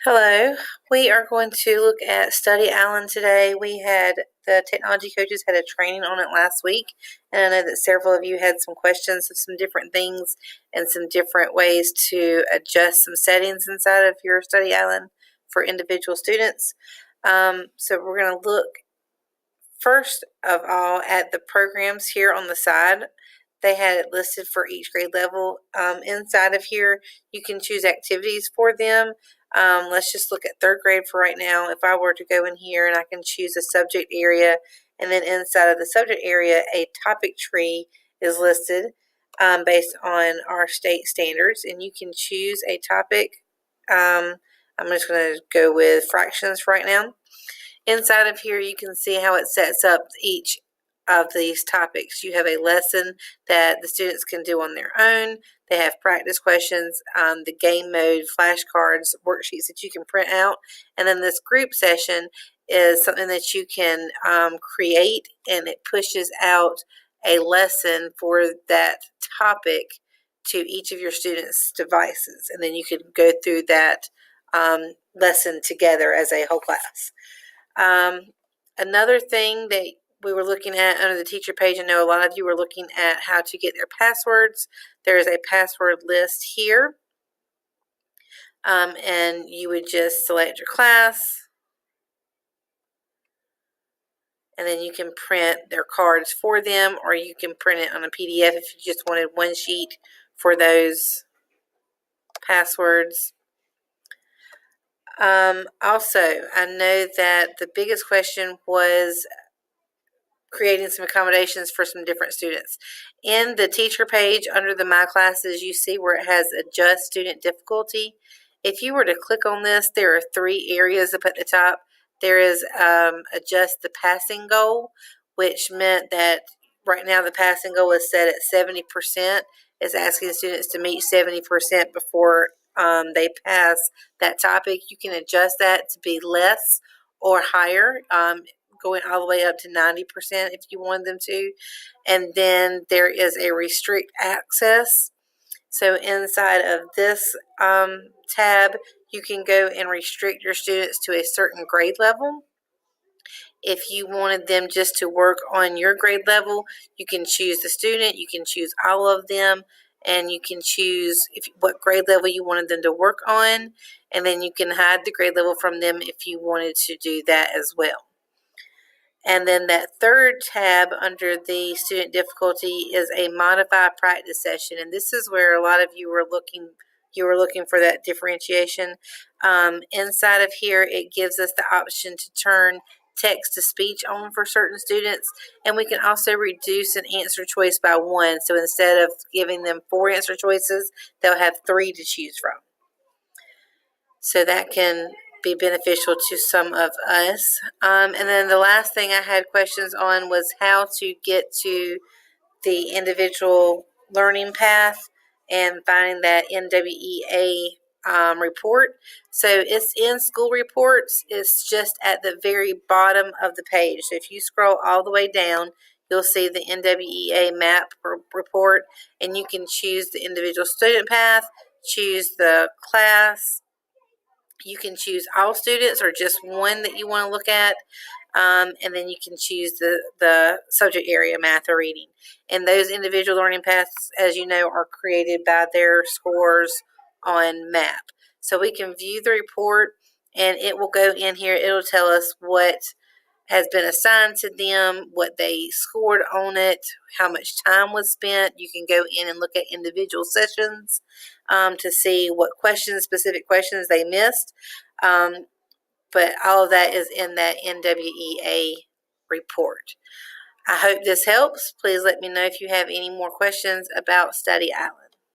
Hello. We are going to look at Study Island today. The technology coaches had a training on it last week, and I know that several of you had some questions of some different things and some different ways to adjust some settings inside of your Study Island for individual students. So we're going to look first of all at the programs here on the side. They had it listed for each grade level. Inside of here, you can choose activities for them. Let's just look at third grade for right now. If I were to go in here and I can choose a subject area, and then inside of the subject area, a topic tree is listed based on our state standards, and you can choose a topic. I'm just going to go with fractions right now. Inside of here, you can see how it sets up each of these topics. You have a lesson that the students can do on their own. They have practice questions, the game mode, flashcards, worksheets that you can print out. And then this group session is something that you can create, and it pushes out a lesson for that topic to each of your students' devices. And then you can go through that lesson together as a whole class. Another thing that we were looking at under the teacher page, I know a lot of you were looking at how to get their passwords. There is a password list here, and you would just select your class, and then you can print their cards for them, or you can print it on a PDF if you just wanted one sheet for those passwords. Also, I know that the biggest question was creating some accommodations for some different students. In the teacher page under the My Classes, you see where it has adjust student difficulty. If you were to click on this, there are 3 areas up at the top. There is adjust the passing goal, which meant that right now the passing goal is set at 70%. It's asking students to meet 70% before they pass that topic. You can adjust that to be less or higher, going all the way up to 90% if you want them to. And then there is a restrict access. So inside of this tab, you can go and restrict your students to a certain grade level. If you wanted them just to work on your grade level, you can choose the student, you can choose all of them, and you can choose what grade level you wanted them to work on, and then you can hide the grade level from them if you wanted to do that as well. And then that third tab under the student difficulty is a modify practice session. And this is where a lot of you were looking for that differentiation. Inside of here, it gives us the option to turn text to speech on for certain students. And we can also reduce an answer choice by 1. So instead of giving them 4 answer choices, they'll have 3 to choose from. So that can be beneficial to some of us. And then the last thing I had questions on was how to get to the individual learning path and finding that NWEA report. So it's in school reports. It's just at the very bottom of the page. So if you scroll all the way down, you'll see the NWEA map report, and you can choose the individual student path, choose the class. You can choose all students or just one that you want to look at, and then you can choose the subject area, math or reading. And those individual learning paths, as you know, are created by their scores on MAP. So we can view the report, and it will go in here. It'll tell us what has been assigned to them, what they scored on it, how much time was spent. You can go in and look at individual sessions to see what specific questions they missed. But all of that is in that NWEA report. I hope this helps. Please let me know if you have any more questions about Study Island.